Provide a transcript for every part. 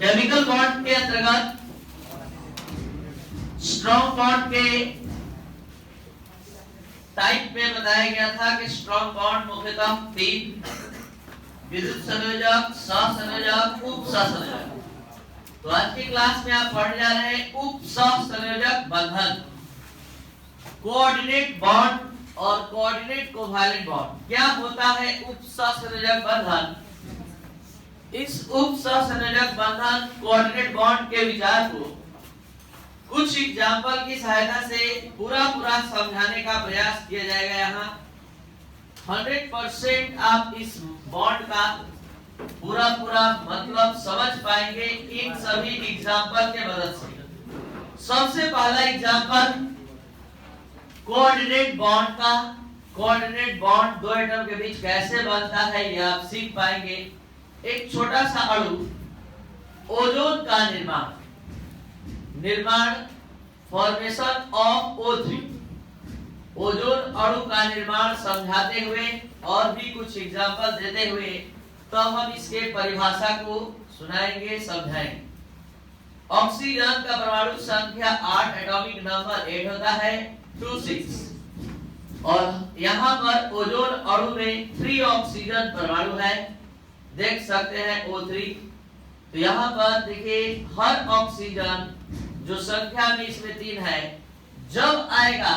Chemical bond के अंतर्गत strong bond के टाइप में बताया गया था कि स्ट्रॉन्ग बॉन्ड मुख्यतः 3 विद्युत संयोजक, सहसंयोजक, उप सहसंयोजक। तो आज की क्लास में आप पढ़ने जा रहे हैं उप सहसंयोजक बंधन, कोऑर्डिनेट बॉन्ड और कोऑर्डिनेट कोवैलेंट बॉन्ड। क्या होता है उप सहसंयोजक बंधन? इस उप सहसंयोजक बंधन कोऑर्डिनेट बॉन्ड के विचार को कुछ एग्जाम्पल की सहायता से पूरा समझाने का प्रयास किया जाएगा। यहाँ 100% आप इस बॉन्ड का पूरा मतलब समझ पाएंगे इन सभी एग्जाम्पल के मदद से। सबसे पहला एग्जाम्पल कोऑर्डिनेट बॉन्ड का। कोऑर्डिनेट बॉन्ड दो एटम के बीच कैसे बनता है यह आप सीख पाएंगे। एक छोटा सा अणु ओजोन का निर्माण फॉर्मेशन ऑफ O3, ओजोन अणु का निर्माण समझाते हुए और भी कुछ एग्जाम्पल देते हुए तो हम इसके परिभाषा को सुनाएंगे, समझाएंगे। ऑक्सीजन का परमाणु संख्या 8, एटॉमिक नंबर 8 होता है 26 और यहाँ पर ओजोन अणु में 3 ऑक्सीजन परमाणु है, देख सकते हैं O3। तो यहाँ पर देखिए हर ऑक्सीजन जो संख्या में इसमें 3 है जब आएगा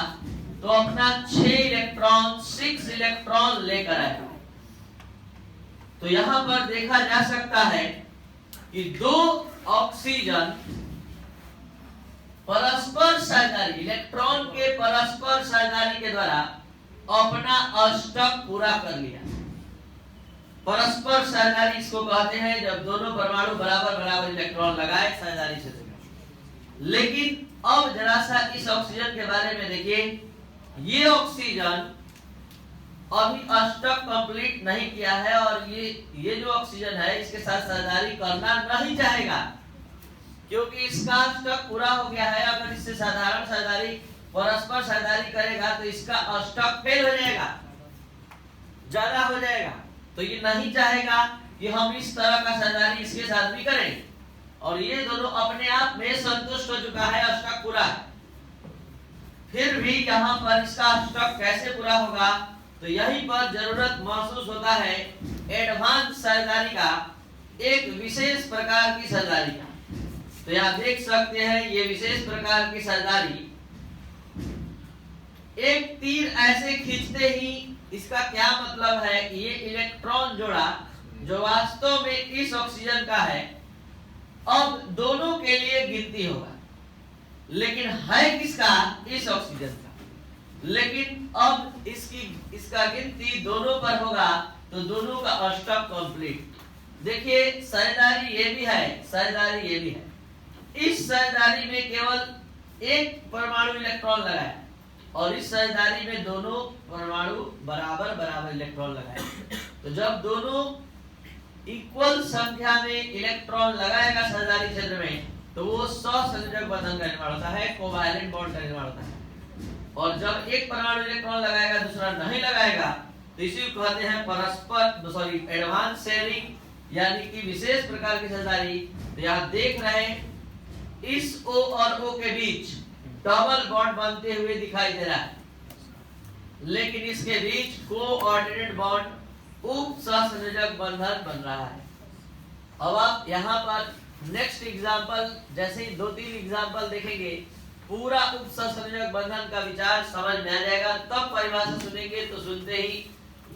तो अपना 6 इलेक्ट्रॉन लेकर आएगा। तो यहाँ पर देखा जा सकता है कि 2 ऑक्सीजन परस्पर साझेदारी, इलेक्ट्रॉन के परस्पर साझेदारी के द्वारा अपना अष्टक पूरा कर लिया। परस्पर साझेदारी इसको कहते हैं जब दोनों परमाणु बराबर इलेक्ट्रॉन लगाए साझेदारी से। लेकिन अब जरा सा इस ऑक्सीजन के बारे में देखिए, ये ऑक्सीजन अभी अष्टक कंप्लीट नहीं किया है और ये जो ऑक्सीजन है इसके साथ साझेदारी करना नहीं चाहेगा क्योंकि इसका अष्टक पूरा हो गया है। अगर इससे साधारण साझेदारी परस्पर साझेदारी करेगा तो इसका अष्टक फेल हो जाएगा, ज्यादा हो जाएगा। तो ये नहीं चाहेगा कि हम इस तरह का साझेदारी इसके साथ भी करें और ये दोनों अपने आप में संतुष्ट हो चुका है, अष्टक पूरा है। फिर भी यहाँ पर इसका अष्टक कैसे पूरा होगा? तो यहीं पर जरूरत महसूस होता है एडवांस साझेदारी का, एक विशेष प्रकार की साझेदारी का। तो यहाँ देख सकते हैं ये विशेष प्रकार की साझेदारी, एक तीर ऐसे खींचते ही इसका क्या मतलब है? ये इलेक्ट्रॉन जोड़ा जो वास्तव में इस ऑक्सीजन का है अब दोनों के लिए गिनती होगा, लेकिन है किसका? इस ऑक्सीजन का। लेकिन अब इसका गिनती दोनों पर होगा तो दोनों का अष्टक कंप्लीट। देखिए साझेदारी ये भी है, साझेदारी ये भी है। इस साझेदारी में केवल एक परमाणु इलेक्ट्रॉन लगाए और इस साझेदारी में दोनों परमाणु बराबर इलेक्ट्रॉन लगाए। तो जब दोनों इक्वल संख्या में इलेक्ट्रॉन लगाएगा साझेदारी क्षेत्र में तो वो सहसंयोजक बंधन का निर्माण होता है, कोवैलेंट बॉन्ड का निर्माण होता है। और जब एक परमाणु इलेक्ट्रॉन लगाएगा दूसरा नहीं लगाएगा तो इसी को कहते हैं परस्पर एडवांस शेयरिंग यानी कि विशेष प्रकार की साझेदारी। तो यहाँ देख रहे हैं इस O और O के बीच डबल बॉन्ड बनते हुए दिखाई दे रहा है, लेकिन इसके बीच कोऑर्डिनेट बॉन्ड उप सहसंयोजक बंधन बन रहा है। अब आप यहाँ पर नेक्स्ट एग्जाम्पल जैसे ही 2-3 एग्जाम्पल देखेंगे पूरा उप सहसंयोजक बंधन का विचार समझ में आ जाएगा। तब परिभाषा सुनेंगे तो सुनते ही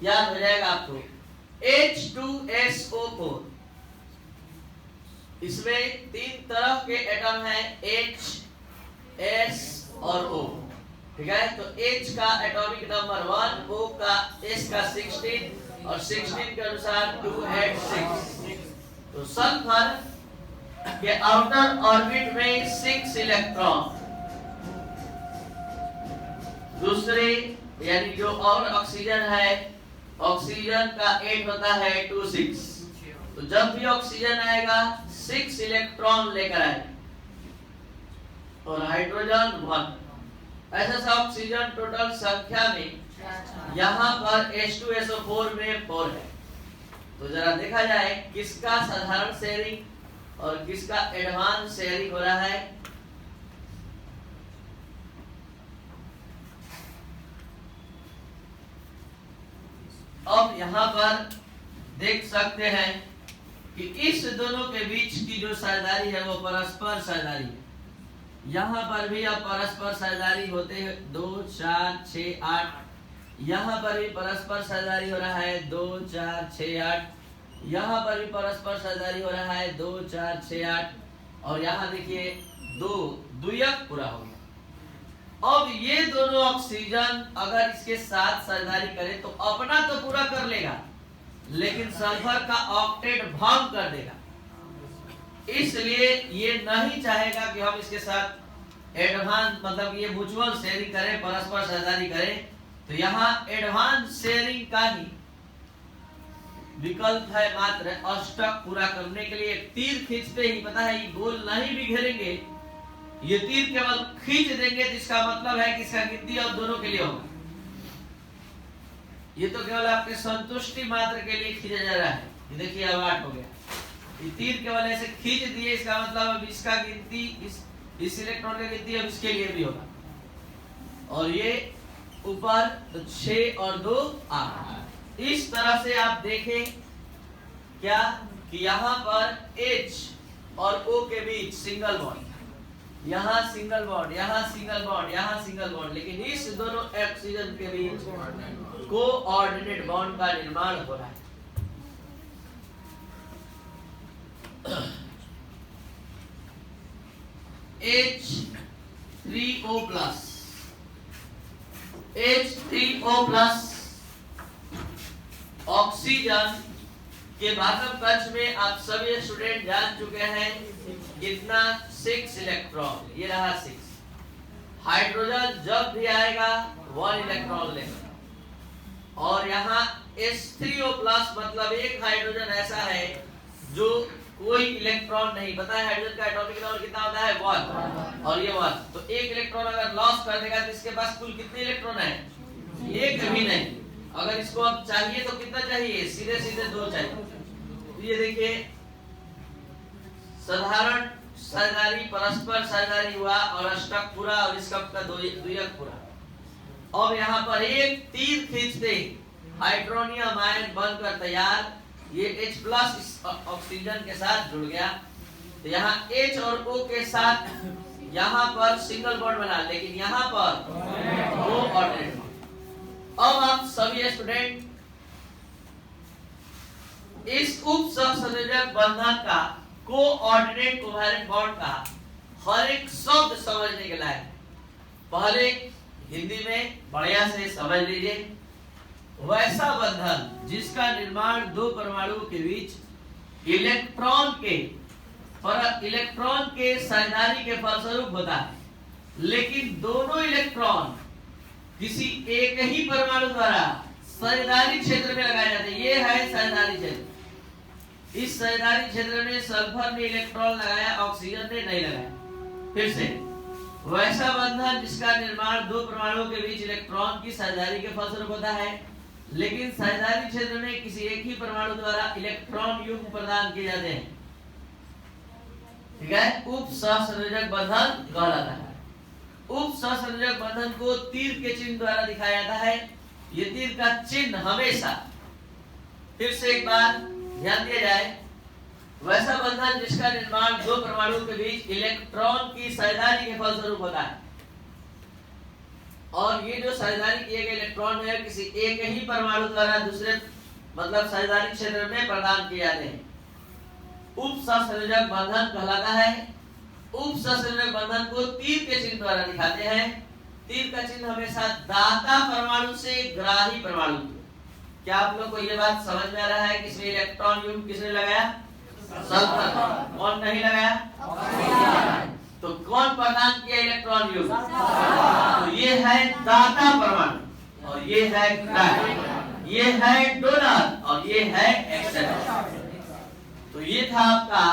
याद हो जाएगा आपको। H2SO4, इसमें 3 तरह के एटम हैं, H, S और O, ठीक है। तो H का एटॉमिक नंबर 1, O का S का 16 और 16 के अनुसार 2 8 6। तो सल्फर के आउटर ऑर्बिट में 6 इलेक्ट्रॉन, दूसरे यानी जो और ऑक्सीजन है, ऑक्सीजन का 8 होता है 2 6। तो जब भी ऑक्सीजन आएगा 6 इलेक्ट्रॉन लेकर आएगा और हाइड्रोजन 1। ऐसा सा ऑक्सीजन टोटल संख्या में यहाँ पर H2SO4 में 4 है। तो जरा देखा जाए किसका साधारण शेयरिंग और किसका एडवांस शेयरिंग हो रहा है? अब यहाँ पर देख सकते हैं कि इस दोनों के बीच की जो साझेदारी है वो परस्पर साझेदारी है। यहाँ पर भी अब परस्पर साझेदारी होते हैं 2 4 6 8। यहाँ पर भी परस्पर साझेदारी हो रहा है 2 4 6 8। यहाँ पर भी परस्पर साझेदारी हो रहा है 2 4 6 8। और यहाँ देखिए 2 द्वियक पूरा हो गया। अब ये दोनों ऑक्सीजन अगर इसके साथ साझेदारी करें तो अपना तो पूरा कर लेगा, लेकिन सल्फर का ऑक्टेट भंग कर देगा। इसलिए ये नहीं चाहेगा कि हम इसके साथ एडवांस मतलब ये म्यूचुअल शेयरिंग करें, परस्पर साझेदारी करें। तो यहाँ एडवांस शेयरिंग का ही विकल्प है मात्र अष्टक पूरा करने के लिए। तीर खींचते ही पता है ये गोल नहीं भी घेरेंगे, ये तीर केवल खींच देंगे तो इसका मतलब है कि इसका गिनती अब दोनों के लिए होगा। ये तो केवल आपके संतुष्टि मात्र के लिए खींचा जा रहा है। ये देखिए अब 8 हो गया। ये तीर केवल ऐसे खींच दिए, इसका मतलब अब इसका गिनती इस इलेक्ट्रॉन का गिनती अब इसके लिए भी होगा। और ये ऊपर तो 6 और 2 8। इस तरह से आप देखें क्या कि यहाँ पर H और O के बीच सिंगल बॉन्ड, यहाँ सिंगल बॉन्ड, यहाँ सिंगल बॉन्ड, यहाँ सिंगल बॉन्ड, लेकिन इस दोनों ऑक्सीजन के बीच कोऑर्डिनेट बॉन्ड का निर्माण हो रहा है। H3O plus, H3O plus oxygen के बाटम कक्ष में आप सभी स्टूडेंट जान चुके हैं कितना 6 इलेक्ट्रॉन, ये रहा 6। हाइड्रोजन जब भी आएगा 1 इलेक्ट्रॉन लेगा। और यहाँ H3O प्लस मतलब एक हाइड्रोजन ऐसा है जो कोई इलेक्ट्रॉन नहीं, पता है हाइड्रोजन का एटॉमिक नंबर कितना होता है 1, और ये 1। तो एक इलेक्ट्रॉन अगर लॉस कर देगा तो इसके पास कुल कितने इलेक्ट्रॉन है? एक भी नहीं। अगर इसको अब चाहिए तो कितना चाहिए? सीधे सीधे 2 चाहिए। ये देखिए साधारण साझेदारी, परस्पर साझेदारी हुआ और अष्टक पूरा और इस कप का द्वियक पूरा। अब यहाँ पर एक तीर खींचते हाइड्रोनियम आयन बनकर तैयार, ये H प्लस इस ऑक्सीजन के साथ जुड़ गया। तो यहाँ H और O के साथ यहाँ पर सिंगल बॉन्ड बना, लेकिन यहाँ पर कोऑर्डिनेट बॉन्ड। अब आप सभी स्टूडेंट इस उप सहसंयोजक बंधन का कोऑर्डिनेट कोवैलेंट बॉन्ड का हर एक शब्द समझने के लायक। पहले हिंदी में बढ़िया से समझ लीजिए। वैसा बंधन जिसका निर्माण 2 परमाणुओं के बीच इलेक्ट्रॉन के साझेदारी के फलस्वरूप होता है, लेकिन दोनों इलेक्ट्रॉन किसी एक ही परमाणु द्वारा साझेदारी क्षेत्र में लगाए जाते हैं। ये है साझेदारी क्षेत्र। इस साझेदारी क्षेत्र में सल्फर ने इलेक्ट्रॉन लगाया, ऑक्सीजन ने नहीं लगाया। फिर से वैसा बंधन जिसका निर्माण 2 परमाणुओं के बीच इलेक्ट्रॉन की साझेदारी के फलस्वरूप होता है, लेकिन साझेदारी क्षेत्र में किसी एक ही परमाणु द्वारा इलेक्ट्रॉन युग्म प्रदान किए जाते हैं। ठीक है, उप सहसंयोजक बंधन कहलाता है। उप सहसंयोजक बंधन को तीर के चिन्ह द्वारा दिखाया जाता है। ये तीर का चिन्ह हमेशा, फिर से एक बार ध्यान दिया जाए, वैसा बंधन जिसका निर्माण 2 परमाणुओं के बीच इलेक्ट्रॉन की साझेदारी के फलस्वरूप होता है, और ये जो साझेदारी किए गए इलेक्ट्रॉन है किसी एक ही परमाणु द्वारा दूसरे मतलब साझेदारी क्षेत्र में प्रदान किए जाते हैं, उप सहसंयोजक बंधन कहलाता है। उप सहसंयोजक बंधन को तीर के चिन्ह द्वारा दिखाते हैं। तीर का चिन्ह हमेशा दाता परमाणु से ग्राही परमाणु। क्या आप लोग को ये बात समझ में आ रहा है? किसने इलेक्ट्रॉन युग्म किसने लगाया? सल्फर। कौन नहीं लगाया? तो कौन प्रदान किया इलेक्ट्रॉन युग्म? तो ये है दाता परमाणु और ये है ग्राही, ये है डोनर और ये है एक्सेप्टर। तो ये था आपका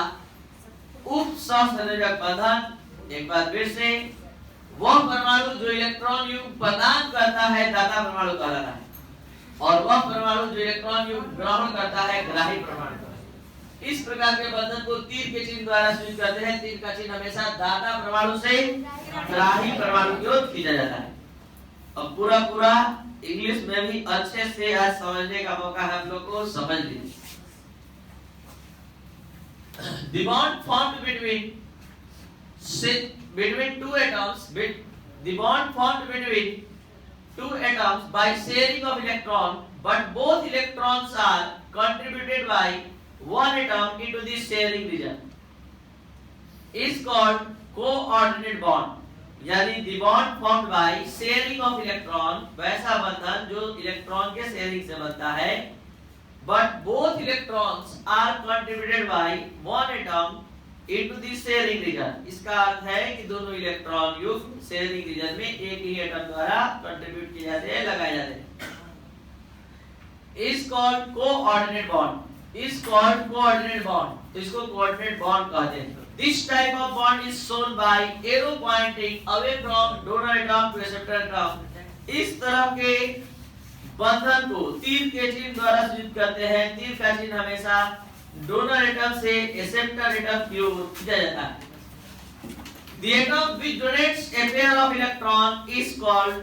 उप सहसंयोजक बंधन। एक बार फिर से, वह परमाणु जो इलेक्ट्रॉन युग्म प्रदान करता है दाता परमाणु कहलाता है, और वह परमाणु जो इलेक्ट्रॉन युग्म ग्रहण करता है ग्राही परमाणु कहलाता है। इस प्रकार के बंधन को तीर के चिन्ह द्वारा सूचित करते हैं। तीर का चिन्ह हमेशा दाता परमाणु से ग्राही परमाणु की ओर खींचा जाता है। अब पूरा इंग्लिश में भी अच्छे से आज समझने का मौका है हम लोग को, समझ लीजिए। The bond formed between two atoms, the bond formed between two atoms by sharing of electron, but both electrons are contributed by one atom into the sharing region, is called coordinate bond. यानी the bond formed by sharing of electron, वैसा बंधन जो electron के sharing से बनता है, but both electrons are contributed by one atom into the sharing region. इसका अर्थ है कि दोनों इलेक्ट्रॉन युक्त शेयरिंग रीजन में एक ही एटम द्वारा कंट्रीब्यूट किए जाते हैं, लगाए जाते हैं। is called coordinate bond. is called coordinate bond. तो इसको coordinate bond कहते हैं। This type of bond is shown by arrow pointing away from donor atom to acceptor atom. इस तरह के बंधन को तीर के चिन्ह द्वारा सूचित करते हैं। तीर का चिन्ह हमेशा डोनर एटम से एक्सेप्टर एटम की ओर खींचा जाता है। The atom which donates a pair of electron is called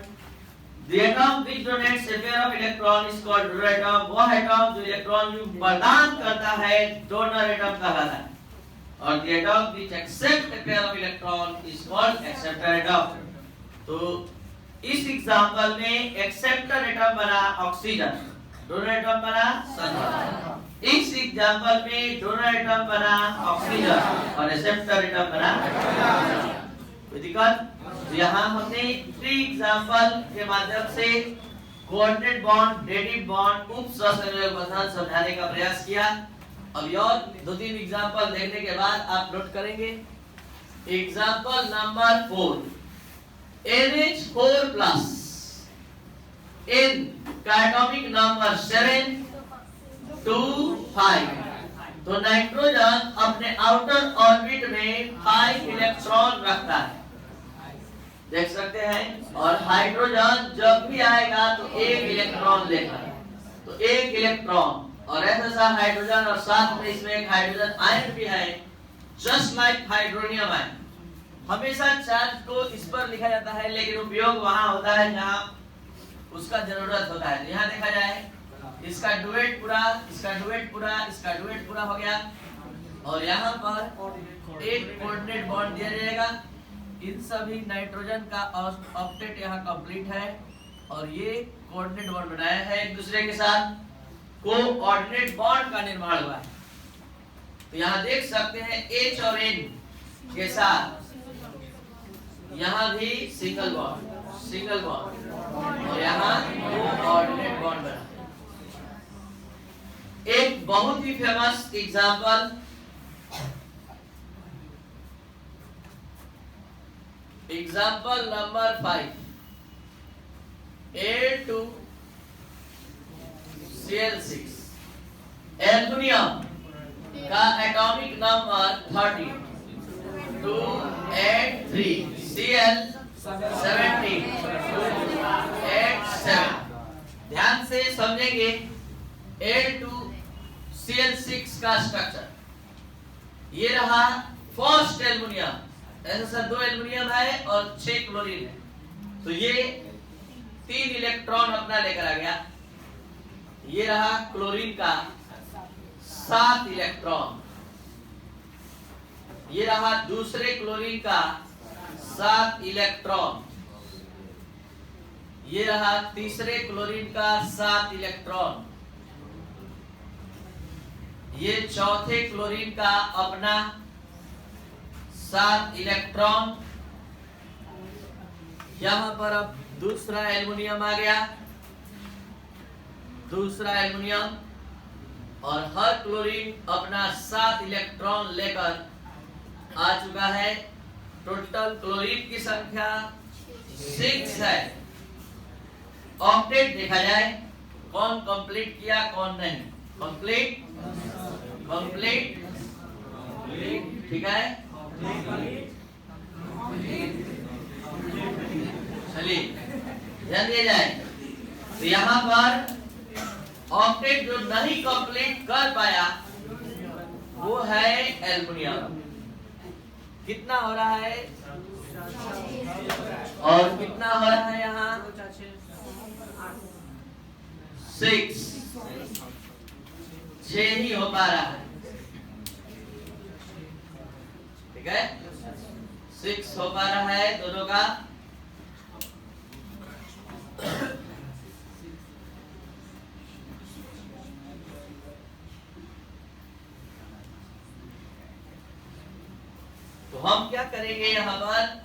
donor atom. वह एटम जो इलेक्ट्रॉन प्रदान करता है डोनर एटम कहलाता है। और the atom which accepts a pair of electron is called acceptor atom. तो इस एग्जांपल में एक्सेप्टर एटम बना ऑक्सीजन, डोनर एटम बना सल्फर। इस एग्जांपल में डोनर एटम बना ऑक्सीजन और एक्सेप्टर एटम बना कोई दिक्कत? यहाँ हमने थ्री एग्जांपल के माध्यम से कोऑर्डिनेट बॉन्ड, डेडिड बॉन्ड, उप सहसंयोजक बंधन समझाने का प्रयास किया। अब और दो तीन एग्जांपल देखने के बाद आप नोट करेंगे। एग्जांपल नंबर 4, NH4+ N का एटॉमिक नंबर 7 2 5। तो नाइट्रोजन अपने आउटर ऑर्बिट में 5 इलेक्ट्रॉन रखता है, देख सकते हैं। और हाइड्रोजन जब भी आएगा तो 1 इलेक्ट्रॉन लेगा, तो 1 इलेक्ट्रॉन। और ऐसा हाइड्रोजन और साथ में इसमें एक हाइड्रोजन आयन भी है, जस्ट लाइक हाइड्रोनियम आयन। हमेशा चार्ज को इस पर लिखा जाता है, लेकिन उपयोग वहां होता है जहां उसका जरूरत होता है। यहाँ देखा जाए इसका डुएट पूरा, इसका डुएट पूरा, इसका डुएट पूरा हो गया। और यहाँ पर एक कोऑर्डिनेट बॉन्ड दिया जाएगा। इन सभी नाइट्रोजन का ऑक्टेट यहाँ कंप्लीट है और ये कोऑर्डिनेट बॉन्ड बनाया है एक दूसरे के साथ। कोऑर्डिनेट बॉन्ड का निर्माण हुआ है। तो यहाँ देख सकते हैं H और N के साथ यहाँ भी सिंगल बॉन्ड और यहाँ कोऑर्डिनेट बॉन्ड बना। एक बहुत ही famous example number 5, A2Cl6 aluminium का एटॉमिक नंबर 30 283 Cl17 287। ध्यान से समझेंगे A2Cl6 का स्ट्रक्चर। ये रहा फर्स्ट एल्युमिनियम, ऐसा 2 एल्युमिनियम है और 6 क्लोरीन है। तो ये 3 इलेक्ट्रॉन अपना लेकर आ गया। ये रहा क्लोरीन का 7 इलेक्ट्रॉन, ये रहा दूसरे क्लोरीन का 7 इलेक्ट्रॉन, ये रहा तीसरे क्लोरीन का 7 इलेक्ट्रॉन, ये चौथे क्लोरीन का अपना 7 इलेक्ट्रॉन। यहां पर अब दूसरा एल्युमिनियम आ गया, दूसरा एल्युमिनियम, और हर क्लोरीन अपना 7 इलेक्ट्रॉन लेकर आ चुका है। टोटल क्लोरीन की संख्या 6 है। ऑक्टेट देखा जाए कौन कंप्लीट किया कौन नहीं। कंप्लीट ठीक है। चलिए ध्यान दिया जाए तो यहाँ पर ऑक्टेट जो नहीं कंप्लीट कर पाया वो है एल्युमिनियम। कितना हो रहा है और कितना हो रहा है यहाँ 6 ही हो पा रहा है। ठीक है, 6 हो पा रहा है दोनों का। तो हम क्या करेंगे, यहाँ पर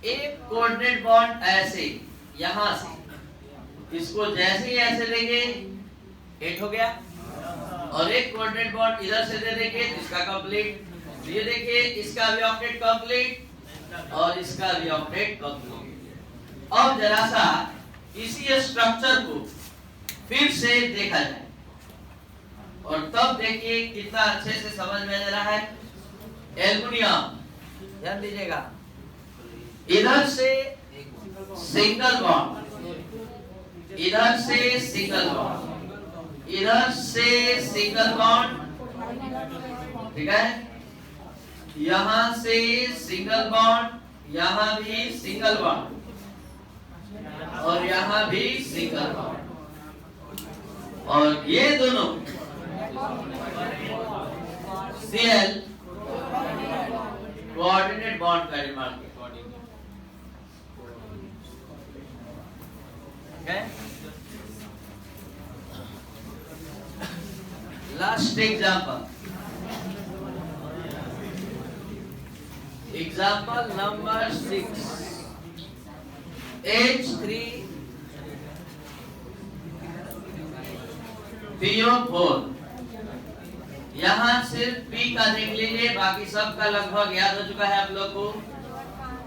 एक कोऑर्डिनेट बॉन्ड ऐसे यहां से इसको जैसे ही ऐसे लेंगे 8 हो गया, और एक कोऑर्डिनेट बॉन्ड इधर से दे देंगे तो इसका कंप्लीट। ये देखिए इसका भी ऑक्टेट कंप्लीट और इसका भी ऑक्टेट कंप्लीट। अब जरा सा इसी स्ट्रक्चर को फिर से देखा जाए और तब देखिए कितना अच्छे से समझ में आ रहा है। एल्युमिनियम, ध्यान दीजिएगा, इधर से सिंगल बॉन्ड, इधर से सिंगल बॉन्ड, इधर से सिंगल बॉन्ड, ठीक है, यहां से सिंगल बॉन्ड, यहां भी सिंगल बॉन्ड और यहां भी सिंगल बॉन्ड, और ये दोनों Cl कोऑर्डिनेट बॉन्ड का निर्माण किया। Last example number 6, H3PO4। यहाँ सिर्फ P का देख लीजिए, बाकी सब का लगभग याद हो चुका है आप लोग को।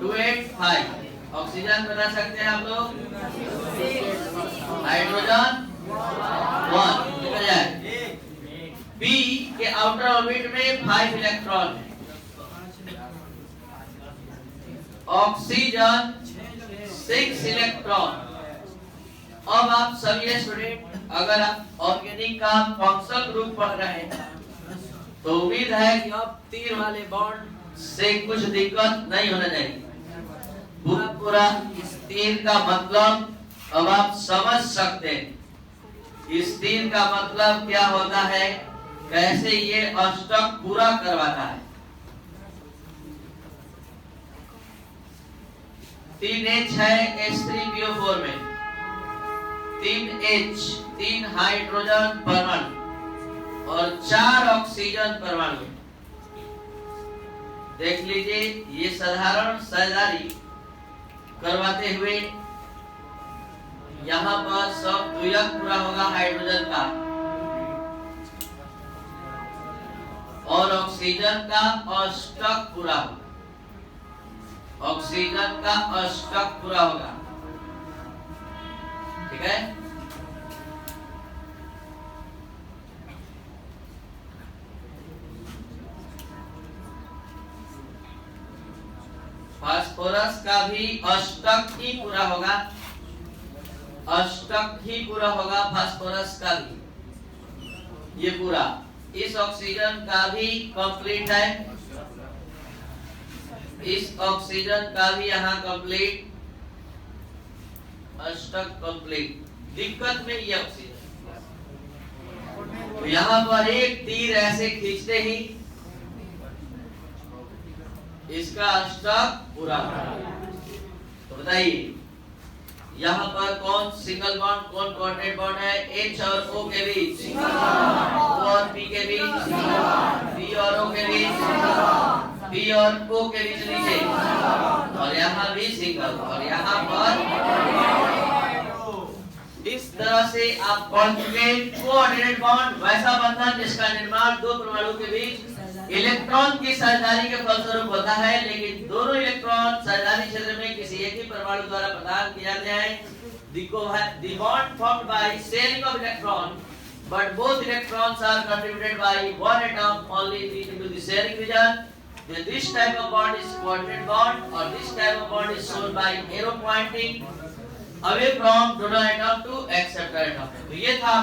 285 ऑक्सीजन बना सकते हैं आप लोग, हाइड्रोजन 1 निकल जाए। P के आउटर ऑर्बिट में 5 इलेक्ट्रॉन है, ऑक्सीजन 6 इलेक्ट्रॉन। अब आप सभी स्टूडेंट अगर आप ऑर्गेनिक का फंक्शनल ग्रुप पढ़ रहे हैं तो उम्मीद है कि अब तीर वाले बॉन्ड से कुछ दिक्कत नहीं होने चाहिए। पूरा इस तीर का मतलब अब आप समझ सकते हैं। इस तीर का मतलब क्या होता है, कैसे ये अष्टक पूरा करवाता है। 3H है H3PO4 में, 3H 3 हाइड्रोजन परमाणु और 4 ऑक्सीजन परमाणु। देख लीजिए ये साधारण साझेदारी करवाते हुए यहाँ पर सब द्वियक पूरा होगा हाइड्रोजन का, और ऑक्सीजन का अष्टक पूरा होगा, ऑक्सीजन का अष्टक पूरा होगा। ठीक है, फास्फोरस का भी अष्टक ही पूरा होगा, अष्टक ही पूरा होगा फास्फोरस का भी, ये पूरा। इस ऑक्सीजन का भी कंप्लीट है, इस ऑक्सीजन का भी यहाँ कंप्लीट, अष्टक कंप्लीट। दिक्कत में ये ऑक्सीजन, तो यहाँ पर एक तीर ऐसे खींचते ही इसका अष्टक पूरा। तो बताइए यहाँ पर कौन सिंगल बॉन्ड, कौन कोऑर्डिनेट बॉन्ड है? H और O के बीच, O और P के बीच, P और O के बीच, P और O के बीच नीचे, और यहाँ भी सिंगल, और यहाँ पर इस तरह से आप पढ़ चुके कोऑर्डिनेट बॉन्ड, वैसा बंधन जिसका निर्माण दो परमाणु के बीच इलेक्ट्रॉन की साझेदारी के फलस्वरूप होता है, लेकिन दोनों इलेक्ट्रॉन साझेदारी क्षेत्र में किसी एक ही परमाणु द्वारा प्रदान किए जाते हैं। The bond formed by sharing of electron, but both electrons are contributed by one atom only into the sharing region. Then this type of bond is coordinate bond, or this type of bond is shown by arrow pointing away from donor atom to acceptor atom. तो ये था